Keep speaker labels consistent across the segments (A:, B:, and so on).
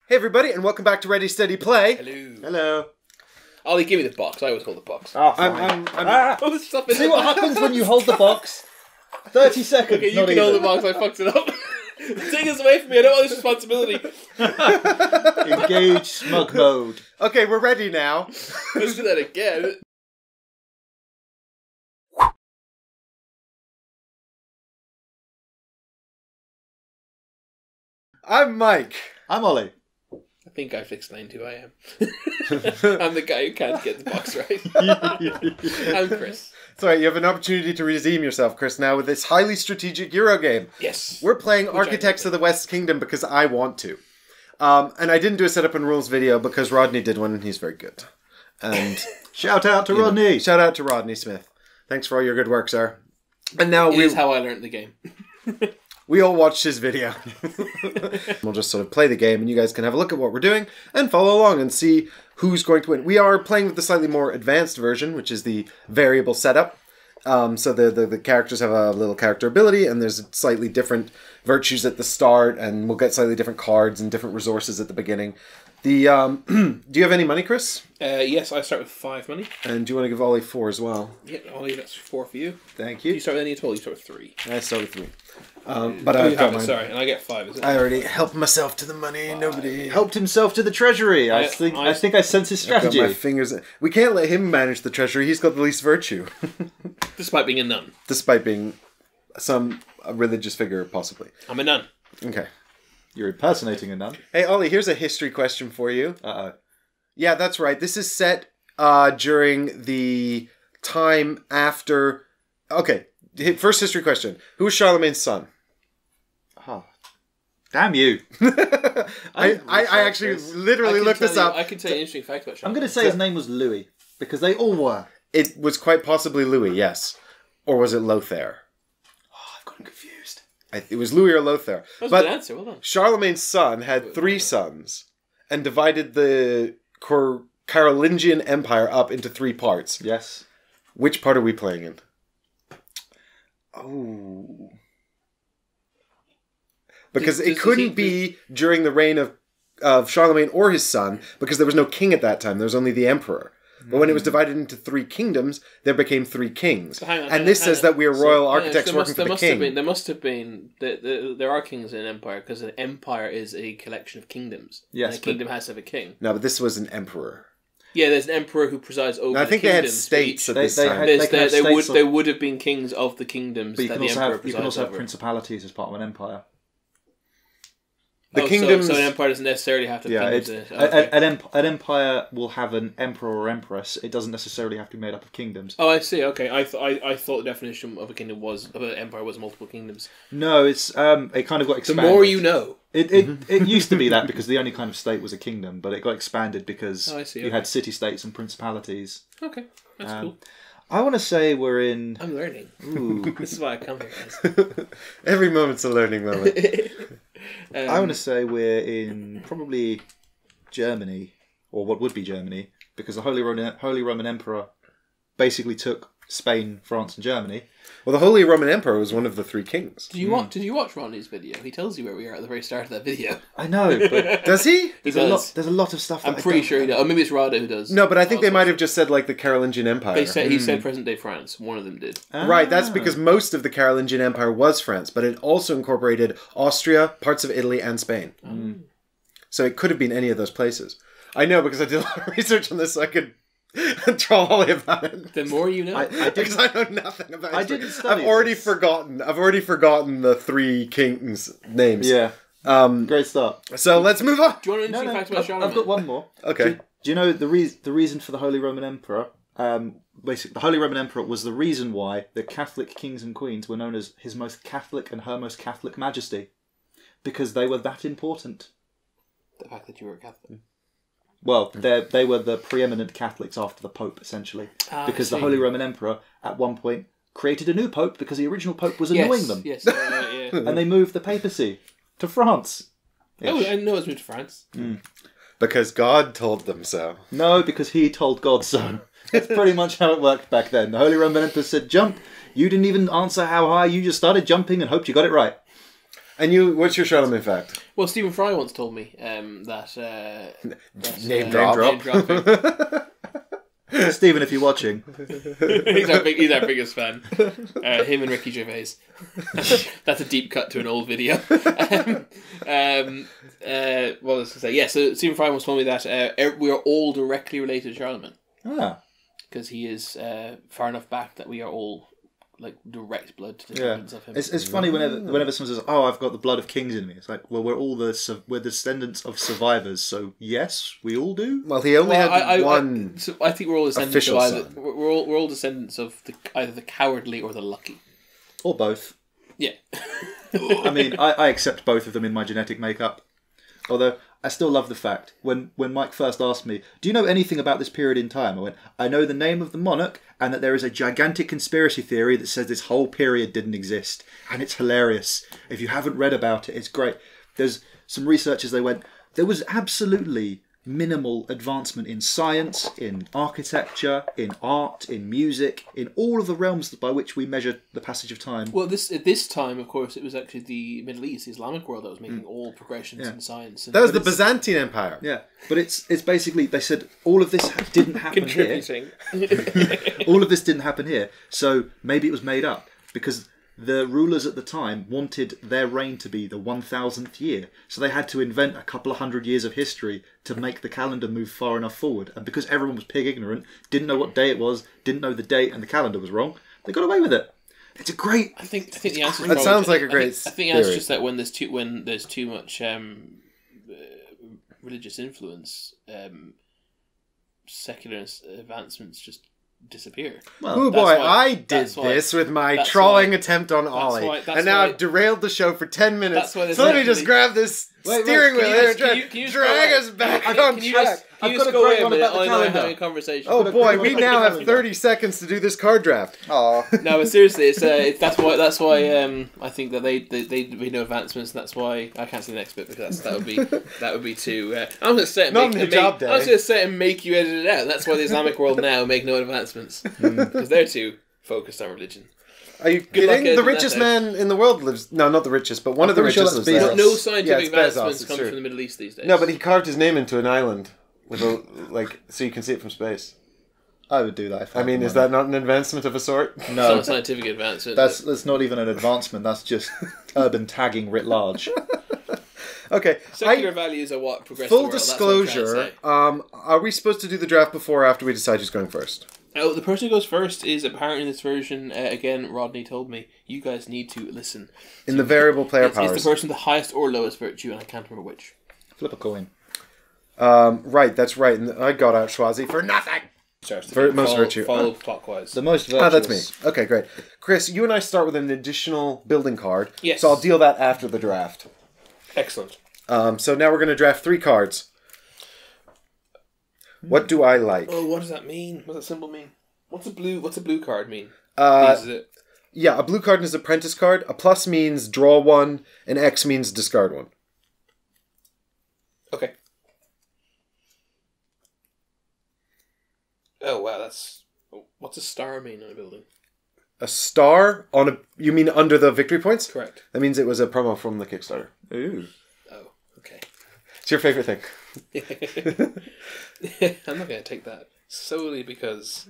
A: Hey everybody, and welcome back to Ready Steady Play.
B: Hello.
A: Hello.
B: Ollie, give me the box. I always hold the box.
C: Oh, fine.
B: Oh, there's stuff in
C: See
B: the
C: what
B: box.
C: happens when you hold the box? 30 seconds.
B: Okay, you
C: not
B: can
C: even.
B: hold the box. I fucked it up. Take this away from me. I don't want this responsibility.
C: Engage smug mode.
A: Okay, we're ready now.
B: Let's do that again.
A: I'm Mike.
C: I'm Ollie.
B: I think I've explained who I am. I'm the guy who can't get the box right. I'm Chris.
A: It's alright, you have an opportunity to redeem yourself, Chris, now with this highly strategic Euro game.
B: Yes.
A: We're playing Architects of the West Kingdom because I want to. And I didn't do a setup and rules video because Rodney did one and he's very good. And
C: Shout out to Rodney.
A: shout out to Rodney Smith. Thanks for all your good work, sir. And now
B: It is how I learned the game.
A: we all watched his video. We'll just sort of play the game and you guys can have a look at what we're doing and follow along and see who's going to win. We are playing with the slightly more advanced version, which is the variable setup. So the characters have a little character ability and there's slightly different virtues at the start and we'll get slightly different cards and different resources at the beginning. The do you have any money, Chris?
B: Yes, I start with 5 money.
A: And do you want to give Ollie 4 as well?
B: Yeah, Ollie, that's 4 for you.
A: Thank
B: Do you
A: you.
B: start with any at all? You start with 3.
A: I start with 3. But
B: Oh,
A: I've
B: you
A: got
B: have it,
A: mine.
B: sorry. And I get 5, is it?
A: I already helped myself to the money. Nobody
C: Helped himself to the treasury. I think I sense his
A: I've got
C: strategy.
A: my fingers. We can't let him manage the treasury. He's got the least virtue,
B: Despite being a nun.
A: despite being a religious figure, possibly.
B: I'm a nun.
A: Okay.
C: You're impersonating a nun.
A: Hey, Ollie, here's a history question for you.
C: Uh-oh.
A: Yeah, that's right. This is set during the time after... Okay, first history question. Who was Charlemagne's son?
C: Oh. Damn you.
A: I actually literally looked this up.
B: I can tell you an interesting fact about
C: I'm
B: Charlemagne.
C: going to say his name was Louis, because they all were.
A: It was quite possibly Louis, yes. Or was it Lothaire?
C: Oh, I've gotten confused.
A: It was Louis or Lothaire.
B: That was
A: But
B: a good answer, well done.
A: Charlemagne's son had 3 sons and divided the Carolingian Empire up into 3 parts.
C: Yes.
A: Which part are we playing in?
C: Oh.
A: Because
B: Does
A: it couldn't be during the reign of Charlemagne or his son, because there was no king at that time. There was only the emperor. But when it was divided into 3 kingdoms, there became 3 kings.
B: So hang on,
A: and this says that we are royal architects
B: there
A: working for the king.
B: There must have been. There are kings in an empire because an empire is a collection of kingdoms.
C: Yes,
B: and a kingdom has to have a king.
A: No, but this was an emperor.
B: Yeah, there's an emperor who presides over.
A: Now, I think they had
B: kingdoms,
A: states at this
C: they
A: time.
C: had- they can have states
B: There would have been kings of the kingdoms
C: But you
B: that
C: can,
B: the
C: also
B: emperor
C: have, you
B: presides
C: can also have
B: over.
C: principalities as part of an empire.
A: The kingdoms...
B: So an empire doesn't necessarily have to.
C: Yeah,
B: have
C: it's,
B: kingdoms in it. Okay.
C: an empire will have an emperor or empress. It doesn't necessarily have to be made up of kingdoms.
B: Oh, I see. Okay, I thought the definition of a kingdom of an empire was multiple kingdoms.
C: No, it's it kind of got
B: The
C: expanded.
B: more you know.
C: It used to be that because the only kind of state was a kingdom, but it got expanded because
B: Oh, I see,
C: you
B: okay.
C: had city-states and principalities.
B: Okay, that's cool.
C: I want to say we're in...
B: I'm learning.
C: Ooh,
B: This is why I come here, guys.
A: Every moment's a learning moment.
C: I want to say we're in probably Germany, or what would be Germany, because the Holy Roman Emperor basically took Spain, France, and Germany.
A: Well, the Holy Roman Emperor was one of the 3 kings.
B: Did you watch Ronnie's video? He tells you where we are at the very start of that video.
C: I know, but
A: Does he?
C: there's a lot of stuff. That
B: I'm pretty sure he does. Or maybe it's Rada who does.
A: No, but I think they
B: Also,
A: might have just said, like, the Carolingian Empire.
B: He said present day France. One of them did.
A: Right, that's because most of the Carolingian Empire was France, but it also incorporated Austria, parts of Italy, and Spain. So it could have been any of those places. I know, because I did a lot of research on this, so I could troll Ollie about it.
B: The more you know.
A: Because I know nothing about it.
C: I didn't study
A: I've already
C: this.
A: forgotten the 3 kings' names.
C: Yeah, great start.
A: So let's move on.
B: Do you want to know interesting facts about
C: I've
B: Charlemagne?
C: got one more.
A: Okay.
C: Do you know the reason for the Holy Roman Emperor? Basically, the Holy Roman Emperor was the reason why the Catholic kings and queens were known as His Most Catholic and Her Most Catholic Majesty, because they were that important.
B: The fact that you were a Catholic.
C: Well, they were the preeminent Catholics after the Pope, essentially, because the Holy Roman Emperor at one point created a new Pope because the original Pope was annoying them,
B: Yes, yeah.
C: and they moved the papacy to France.
B: Oh, I know it's moved to France.
A: Because God told them so.
C: No, because he told God so. That's pretty much how it worked back then. The Holy Roman Emperor said, jump. You didn't even answer how high. You just started jumping and hoped you got it right.
A: And you, what's your Charlemagne fact?
B: Well, Stephen Fry once told me that
A: Name drop.
B: name dropping.
C: Stephen, if you're watching,
B: he's our biggest fan. Him and Ricky Gervais. That's a deep cut to an old video. What was I going to say? Yeah, so Stephen Fry once told me that we are all directly related to Charlemagne. Because he is far enough back that we are all like direct blood descendants of him.
C: It's funny whenever someone says, "Oh, I've got the blood of kings in me." It's like, well, we're descendants of survivors, so yes, we all do.
A: Well, he only had one.
B: I think we're all descendants
A: official
B: of either.
A: son.
B: We're all descendants of either the cowardly or the lucky,
C: or both.
B: Yeah.
C: I mean, I accept both of them in my genetic makeup. Although I still love the fact when Mike first asked me, "Do you know anything about this period in time?" I went, "I know the name of the monarch and that there is a gigantic conspiracy theory that says this whole period didn't exist, and it's hilarious. If you haven't read about it, it's great." There's some researchers. They went, there was absolutely minimal advancement in science, in architecture, in art, in music, in all of the realms by which we measure the passage of time.
B: Well, at this time, of course, it was actually the Middle East, the Islamic world, that was making all progressions in science.
A: That was the Byzantine Empire.
C: Yeah, but it's basically, they said all of this didn't happen here. All of this didn't happen here, so maybe it was made up because the rulers at the time wanted their reign to be the 1000th year, so they had to invent a couple of hundred years of history to make the calendar move far enough forward. And because everyone was pig ignorant, didn't know what day it was, didn't know the date, and the calendar was wrong, they got away with it. It's a great.
B: I think the answer.
A: That sounds like a great.
B: I think the answer is just that when there's too much religious influence, secular advancements just disappear.
A: Well, oh boy, I did this with my trawling attempt on Ollie, and now I've derailed the show for 10 minutes. So let me just grab this steering wheel here and try to drag us back on track.
B: Can you just go away a minute? Ollie and I are having a conversation.
A: Oh boy, we now have 30 seconds to do this card draft.
C: Oh
B: no, but seriously, that's why I think that they made no advancements, and that's why I can't see the next bit because that would be too. I'm going to say it and make you edit it out. That's why the Islamic world now make no advancements because they're too focused on religion.
A: Are you kidding? The richest man in the world lives... No, not the richest, but one of the richest lives there.
B: But no scientific advancements come from the Middle East these days.
A: No, but he carved his name into an island with so you can see it from space.
C: I would do that if I
A: mean, is that not an advancement of a sort?
B: No. It's not a scientific advancement.
C: That's not even an advancement. That's just urban tagging writ large.
A: Okay.
B: Secular values are what progress
A: full
B: the world.
A: Disclosure, are we supposed to do the draft before or after we decide who's going first?
B: Oh, the person who goes first is apparently in this version, again, Rodney told me, you guys need to listen.
A: In the variable player powers.
B: It's the person with the highest or lowest virtue, and I can't remember which.
C: Flip a coin.
A: Right, that's right. And I got out Schwazi for nothing. Most virtue.
B: Follow clockwise.
C: The most virtuous.
A: That's me. Okay, great. Chris, you and I start with an additional building card.
B: Yes.
A: So I'll deal that after the draft.
B: Excellent.
A: So now we're going to draft 3 cards. What do I like?
B: Oh, what does that mean? What does that symbol mean? What's a blue card mean?
A: Yeah, a blue card is an apprentice card. A plus means draw 1, and X means discard 1.
B: Okay. Oh wow, what's a star mean on a building?
A: A star on a... You mean under the victory points?
B: Correct.
A: That means it was a promo from the Kickstarter.
C: Ooh.
B: Oh, okay.
A: It's your favorite thing.
B: I'm not going to take that solely because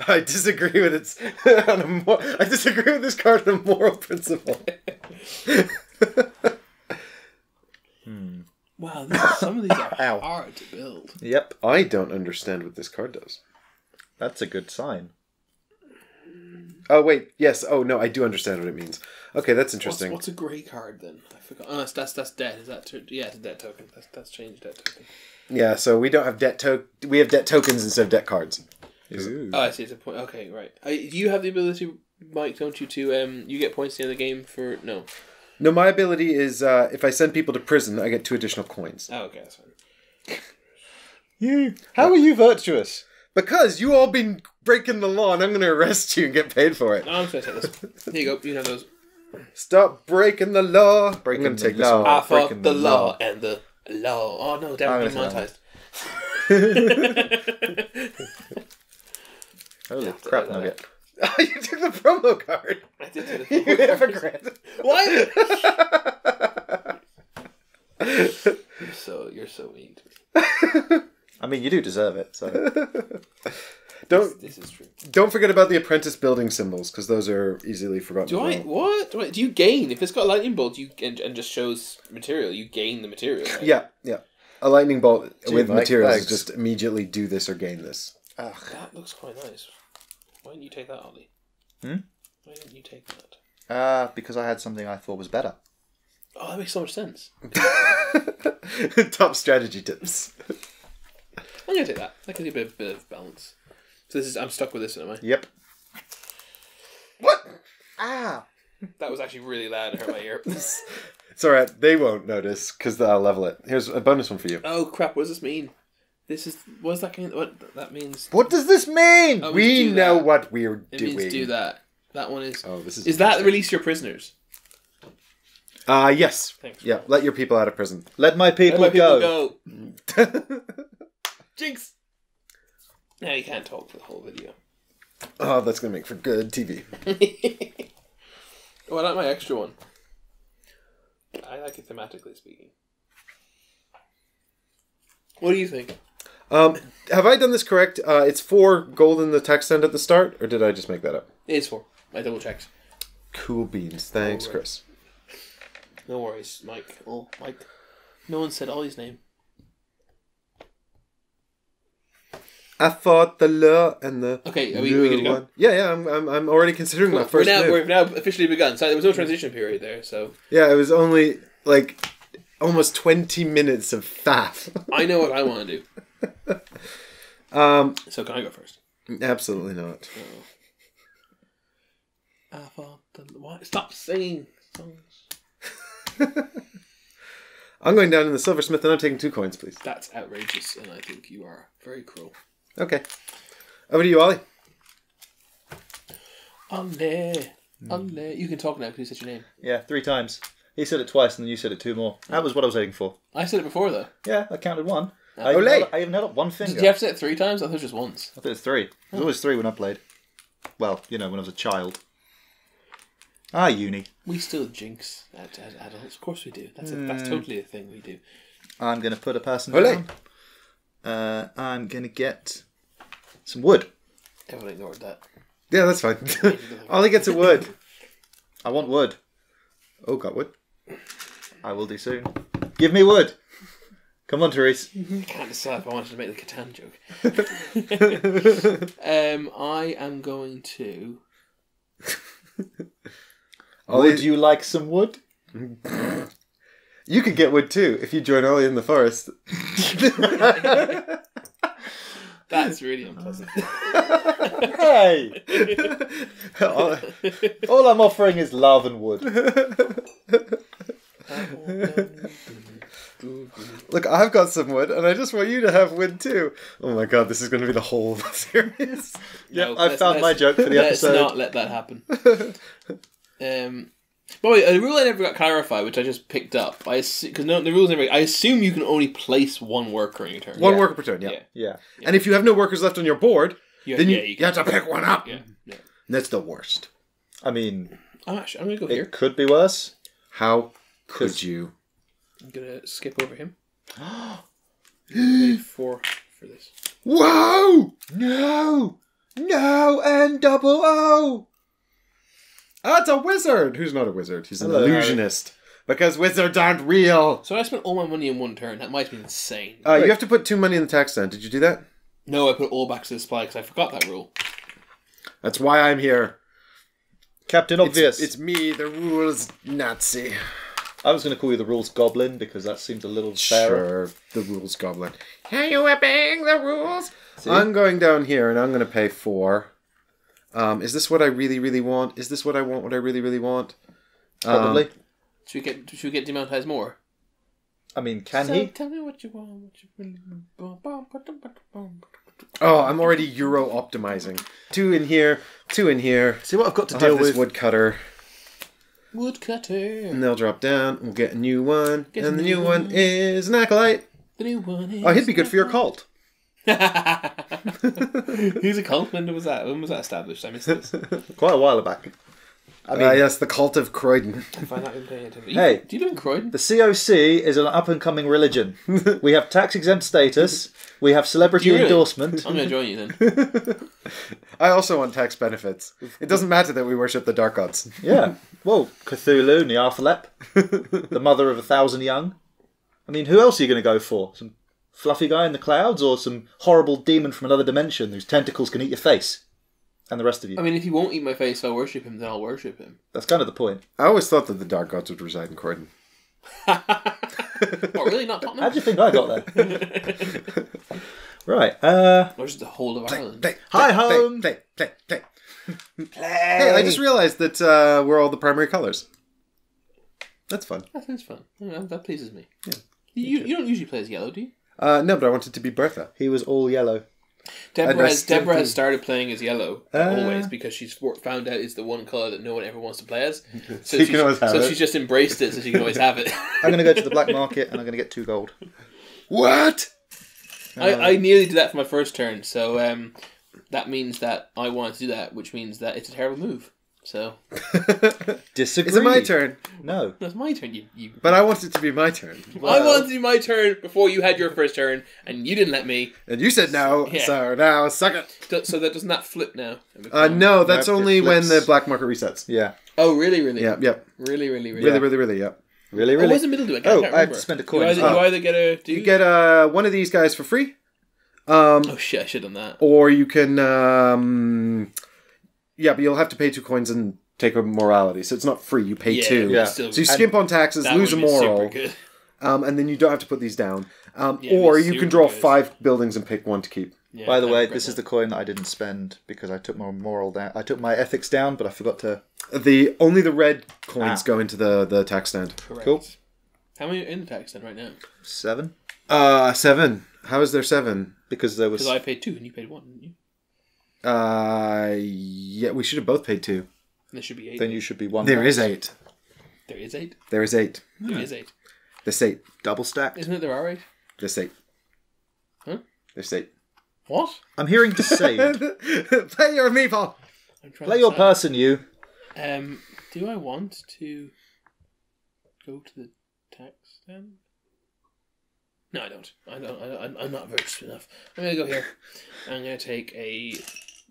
A: I disagree with its. I disagree with this card on a moral principle.
B: Wow, some of these are hard to build.
C: Yep.
A: I don't understand what this card does.
C: That's a good sign.
A: Oh wait, yes. Oh no, I do understand what it means. Okay, that's interesting.
B: What's a grey card then? I forgot. Oh, that's debt. Is that yeah? It's a debt token. That's changed debt token.
A: Yeah, so we don't have we have debt tokens instead of debt cards.
C: Ooh.
B: Oh, I see. It's a point. Okay, right. You have the ability, Mike, don't you? To you get points at the end of the game for no.
A: No, my ability is if I send people to prison, I get 2 additional coins.
B: Oh, okay, that's fine.
C: How are you virtuous?
A: Because you all been breaking the law, and I'm going to arrest you and get paid for it.
B: No, I'm going to take this. Here you go. You have those.
A: Stop breaking the law.
C: Breaking
A: I'm going to take
C: the
A: this
C: law.
A: one.
B: I fought the law and the law. Oh no, damn, I'm monetized.
C: Holy crap, Nugget.
A: Oh, you took the promo card.
B: I did take the
A: You hypocrite.
B: What? You're so mean to me.
C: I mean, you do deserve it. So
B: This is true.
A: Don't forget about the apprentice building symbols, because those are easily forgotten.
B: Do you gain if it's got a lightning bolt? And just shows material. You gain the material. Right?
A: Yeah. A lightning bolt with
C: Mike,
A: materials
C: thanks.
A: just immediately do this or gain this.
B: That looks quite nice. Why didn't you take that, Ollie?
C: Hmm?
B: Why didn't you take that?
C: Because I had something I thought was better.
B: Oh, that makes so much sense.
A: Top strategy tips.
B: I'm gonna take that. That gives you a bit of balance. So I'm stuck with this, am I?
C: Yep.
A: What?
C: Ah!
B: That was actually really loud. It hurt my ear.
A: It's alright, they won't notice, because I'll level it. Here's a bonus one for you.
B: Oh crap! What does this mean? What does that mean? What that means?
A: What does this mean?
B: Oh,
A: we
B: do
A: know
B: that.
A: what we're
B: It
A: doing.
B: means do that. That one is.
A: Oh, this is.
B: Is that release your prisoners?
A: Yes.
B: Thanks.
A: Yeah, let your people out of prison.
C: Let my people,
B: Let my
C: go.
B: people go. Jinx. Now you can't talk for the whole video.
A: Oh, that's going to make for good TV.
B: Oh, I like my extra one. I like it thematically speaking. What do you think?
A: Have I done this correct? It's 4 gold in the text end at the start, or did I just make that up?
B: It is 4. I double checked.
A: Cool beans. Thanks,
B: Alright.
A: Chris.
B: No worries, Mike. Oh, Mike. No one said Ollie's name.
A: I fought the law and the.
B: Okay, are we good to go?
A: one. Yeah. I'm already considering my first move.
B: We've now officially begun. So there was no transition period there. So
A: Yeah, it was only like almost 20 minutes of faff.
B: I know what I want to do. So can I go first?
A: Absolutely not.
B: I thought what? Stop singing songs.
A: I'm going down in the Silversmith and I'm taking 2 coins, please.
B: That's outrageous, and I think you are very cruel.
A: Okay. Over to you, Ollie.
B: Ollie. You can talk now because you said your name.
C: Yeah, 3 times. He said it twice and then you said it 2 more. That was what I was aiming for.
B: I said it before though.
C: Yeah, I counted 1.
A: Olé.
C: I even held up 1 finger.
B: Did you have to say it 3 times? I thought it was just once.
C: I thought it was 3. It was always 3 when I played. Well, when I was a child. Uni.
B: We still jinx as adults. Of course we do. That's totally a thing we do.
C: I'm going to put a person
A: Olé.
C: down. I'm going to get some wood.
B: Everyone ignored that.
A: Yeah, that's fine. Ollie gets a wood.
C: I want wood.
A: Oh, got wood.
C: I will do soon. Give me wood. Come on, Therese.
B: I can't decide if I wanted to make the Catan joke. I am going to...
C: Would you like some wood?
A: You could get wood too if you join Ollie in the forest.
B: That's really unpleasant.
C: Hey! All I'm offering is love and wood.
A: Look, I've got some wood, and I just want you to have wood too. Oh my god, this is going to be the whole of the series.
B: No,
C: I found my joke for the
B: let's
C: episode.
B: not let that happen. By the way, a rule I never got clarified, which I just picked up. Because the rules never. I assume you can only place 1 worker in your turn.
A: One worker per turn, yeah.
C: Yeah.
A: And if you have no workers left on your board, then you
B: can.
A: have to pick one up.
B: Yeah.
A: And that's the worst.
C: I mean,
B: I'm going to go here.
C: it could be worse.
A: How could you?
B: I'm going to skip over him. Pay 4 for this.
A: Whoa! No! No! And double O! It's a wizard! Who's not a wizard? He's an
C: Hello,
A: illusionist. Because wizards aren't real!
B: So I spent all my money in 1 turn. That might be insane.
A: You have to put 2 money in the tax stand. Did you do that?
B: No, I put all back to the supply because I forgot that rule.
A: That's why I'm here.
C: Captain Obvious.
A: It's me, the rules Nazi.
C: I was going to call you the rules goblin because that seems a little fairer.
A: Sure, the rules goblin. Are you whipping the rules? See? I'm going down here and I'm going to pay 4. Is this what I really, really want? Is this what I want? What I really, really want?
C: Probably.
B: Should we get demonetize more?
C: I mean, can he?
B: Tell me what you want. What you really want.
A: Oh, I'm already Euro optimizing. 2 in here, 2 in here.
C: See what I've got to
A: I'll
C: deal
A: have this
C: with.
A: woodcutter.
B: Woodcutter.
A: And they'll drop down. We'll get a new one.
B: Get
A: and
B: a
A: the
B: new
A: new one
B: one.
A: is an acolyte.
B: The new one is...
A: Oh, he'd be good for your cult.
B: Who's a cult? When was that? When was that established? I missed this.
C: Quite a while back. I mean,
A: yes, the cult of Croydon.
B: If I'm not even paying attention.
C: Hey.
B: Do you live in Croydon?
C: the COC is an up-and-coming religion. We have tax-exempt status. We have celebrity
B: Do you really?
C: endorsement.
B: I'm going to join you then.
A: I also want tax benefits. It doesn't matter that we worship the dark gods.
C: Yeah. Well, Cthulhu, Nyarlathotep, the mother of 1,000 young. I mean, who else are you going to go for? Some fluffy guy in the clouds, or some horrible demon from another dimension whose tentacles can eat your face and the rest of you?
B: I mean, if he won't eat my face, I'll worship him, then I'll worship him.
C: That's kind of the point.
A: I always thought that the dark gods would reside in Croydon.
B: Oh, really? Not Tottenham?
C: How do you think I got there? Right.
B: Or just the whole of Ireland?
C: Hi, home.
A: Play. Hey, I just realized that we're all the primary colours. That's fun.
B: That sounds fun. That pleases me. Yeah. You don't usually play as yellow, do you?
A: No, but I wanted to be Bertha.
C: He was all yellow.
B: Deborah has started playing as yellow always because she's found out it's the one colour that no one ever wants to play as. So
A: you can always have it.
B: she's just embraced it so she can always have it.
C: I'm going to go to the black market and I'm going to get 2 gold.
A: What?
B: I nearly did that for my first turn, so that means that I want to do that, which means that it's a terrible move. So
C: Disagree.
A: Is it my turn?
C: No.
B: that's my turn. You.
A: But I want it to be my turn.
B: I wanted to do my turn before you had your first turn, and you didn't let me.
A: And you said no,
B: Yeah.
A: so now suck it.
B: So that doesn't that flip now?
A: No, that's
C: Nope, it
A: only when
C: flips.
A: the black market resets.
C: Yeah.
B: Oh, really? Really?
A: Yeah, yep.
B: Really?
A: Really, yeah.
C: Really,
B: Oh,
C: really?
B: what's the middle do I get? I
C: Oh,
B: can't
C: I have
B: remember.
C: to spend a
B: You
C: coin.
B: either get a. Do
A: You get one of these guys for free.
B: Oh shit! I should have done that.
A: Or you can... yeah, but you'll have to pay 2 coins and take a morality. So it's not free, you pay 2.
C: Yeah.
A: So you skimp on taxes,
B: That
A: lose a
B: would be super
A: moral,
B: good.
A: and then you don't have to put these down.
B: Yeah,
A: Or
B: it'd be
A: you can
B: super
A: draw
B: good.
A: 5 buildings and pick 1 to keep.
B: Yeah,
C: By the
B: I
C: way,
B: regret
C: this is
B: that.
C: the coin that I didn't spend because I took my moral down. I took my ethics down, but I forgot to...
A: Only the red coins go into the tax stand.
B: Correct.
C: Cool.
B: How many are in the tax then right now?
C: 7.
A: 7. How is there 7?
C: Because there was...
B: Because I paid 2 and you paid 1, didn't you?
A: Yeah, we should have both paid 2.
B: And there should be 8.
C: Then you should be 1.
A: There is 8.
B: There is 8.
A: There is 8.
B: There is 8.
A: There's 8.
C: Double stacked.
B: Isn't it there are 8?
A: There's 8.
B: Huh?
A: There's 8.
B: What?
C: I'm hearing to say...
A: Play your meeple!
B: I'm trying
C: Play
B: to
C: your
B: decide.
C: person, you.
B: Do I want to go to the tax stand? No, I don't. I'm not virtuous enough. I'm going to go here. I'm going to take a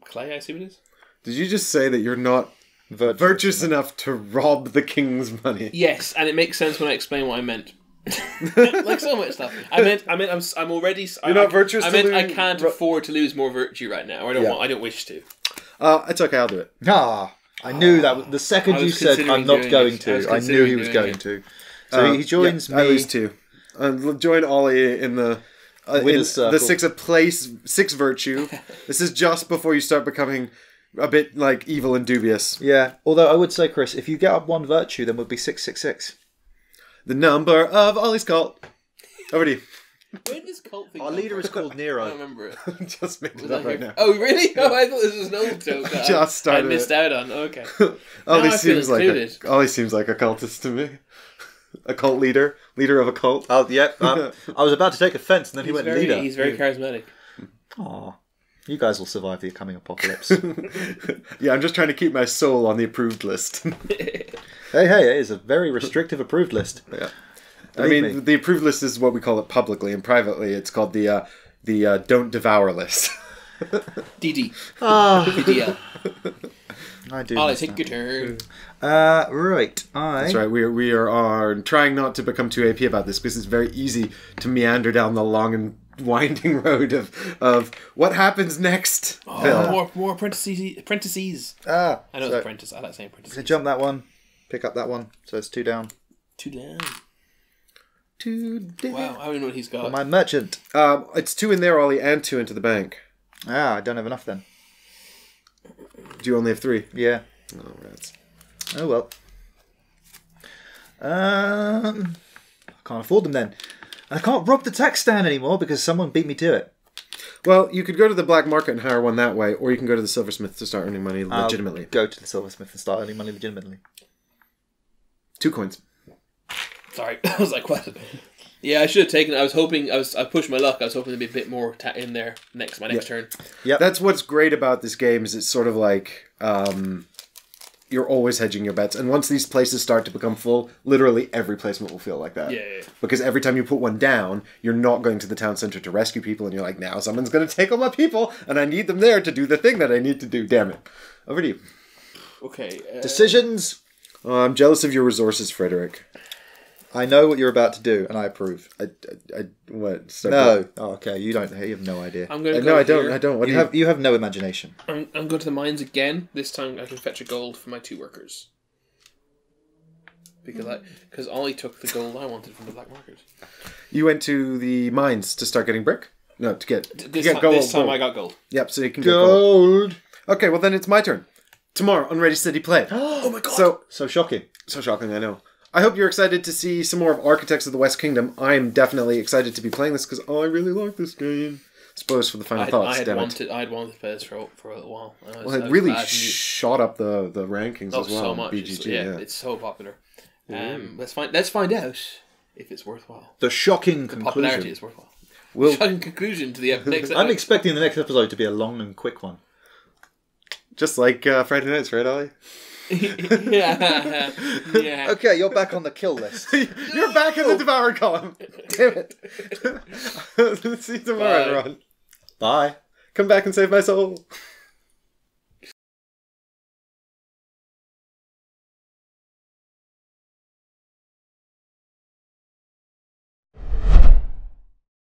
B: clay, I assume it is.
A: Did you just say that you're not virtuous enough to rob the king's money?
B: Yes, and it makes sense when I explain what I meant. Like so much stuff. I'm already.
A: You're not virtuous
B: I
A: to
B: meant I
A: lose-
B: can't afford to lose more virtue right now. I don't wish to.
A: It's okay, I'll do it.
C: Ah, I knew that. Was, the second
B: I
C: you
B: was
C: said,
B: considering
C: I'm not
B: doing
C: going
B: it. I was
C: to, I knew
B: considering
C: he was
B: doing
C: going
B: it.
C: to. So he joins
A: yeah,
C: me.
A: I lose 2. Join Ollie in the...
C: Winner's circle.
A: the 6 of place, 6 virtue. This is just before you start becoming a bit like evil and dubious.
C: Yeah, although I would say, Chris, if you get up 1 virtue, then we'll be 666.
A: The number of Ollie's cult. Over to you.
B: When does cult thing
C: Our
B: come
C: leader
B: from?
C: is called
B: I
C: Nero.
B: don't remember it.
A: Just made
B: Was
A: it
B: that
A: up right
B: here?
A: now.
B: Oh, really? Oh, I thought this was an old joke. that
A: Just started
B: I missed
A: it.
B: out on. Okay.
A: Ollie
B: I feel
A: seems like
B: included.
A: Ollie seems like a cultist to me. A cult leader of a cult.
C: Oh, yep. I was about to take offence, and then he went leader.
B: He's very charismatic.
C: Aw. You guys will survive the coming apocalypse.
A: Yeah, I'm just trying to keep my soul on the approved list.
C: Hey, it is a very restrictive approved list.
A: Yeah.
C: Believe
A: I mean,
C: me.
A: the approved list is what we call it publicly, and privately it's called the don't devour list.
B: DD.
C: Ah,
B: DDL.
C: I do.
B: Ollie,
C: miss
B: take
C: that.
B: your turn.
C: Right.
A: That's right. We are trying not to become too AP about this because it's very easy to meander down the long and winding road of what happens next. Phil.
B: More apprentices.
C: Ah,
B: I know
C: so
B: it's apprentice. I like saying apprentice.
C: I'm gonna jump that one, pick up that one, so it's 2 down.
B: 2 down.
A: Today.
B: Wow, I don't even know what he's got.
C: My merchant.
A: It's 2 in there, Ollie, and 2 into the bank.
C: Ah, I don't have enough then.
A: Do you only have 3?
C: Yeah.
A: Oh, rats.
C: Oh well. I can't afford them then. And I can't rob the tax stand anymore because someone beat me to it.
A: Well, you could go to the black market and hire one that way, or you can go to the silversmith to start earning money legitimately.
C: Go to the silversmith and start earning money legitimately.
A: 2 coins.
B: Sorry, I was like, what? Yeah, I should have taken. I was hoping. I pushed my luck. I was hoping to be a bit more in there my next turn.
C: Yep.
A: That's what's great about this game is it's sort of like you're always hedging your bets. And once these places start to become full, literally every placement will feel like that.
B: Yeah.
A: Because every time you put one down, you're not going to the town centre to rescue people, and you're like, now someone's going to take all my people, and I need them there to do the thing that I need to do. Damn it. Over to you.
B: Okay.
C: Decisions.
A: Oh, I'm jealous of your resources, Frederick.
C: I know what you're about to do, and I approve.
A: What?
C: No. Oh, okay. You don't. You have no idea.
B: I'm going to
A: No,
B: go
A: I don't.
B: here.
A: I don't. What
C: You have no imagination.
B: I'm going to the mines again. This time I can fetch a gold for my 2 workers. Because Ollie took the gold I wanted from the black market.
A: You went to the mines to start getting brick? No, to get gold.
B: This time I got gold.
A: Yep, so you can get gold.
C: Gold.
A: Okay, well then it's my turn. Tomorrow on Ready Steady Play.
B: Oh my god!
C: So shocking.
A: So shocking, I know. I hope you're excited to see some more of Architects of the West Kingdom. I'm definitely excited to be playing this because I really like this game. Suppose for the final thoughts,
B: I had wanted to play this for a little while.
A: Well, it really shot up the rankings as well.
B: So much.
A: BGG,
B: it's so popular. Let's find out if it's worthwhile.
C: The shocking
B: The
C: conclusion.
B: popularity is worthwhile. Shocking conclusion to the next.
C: I'm expecting the next episode to be a long and quick one.
A: Just like Friday nights, right, Ollie?
B: yeah.
C: Okay, you're back on the kill list.
A: You're back in the Devour column. Damn it. See you tomorrow,
B: Bye.
A: everyone.
C: Bye.
A: Come back and save my soul.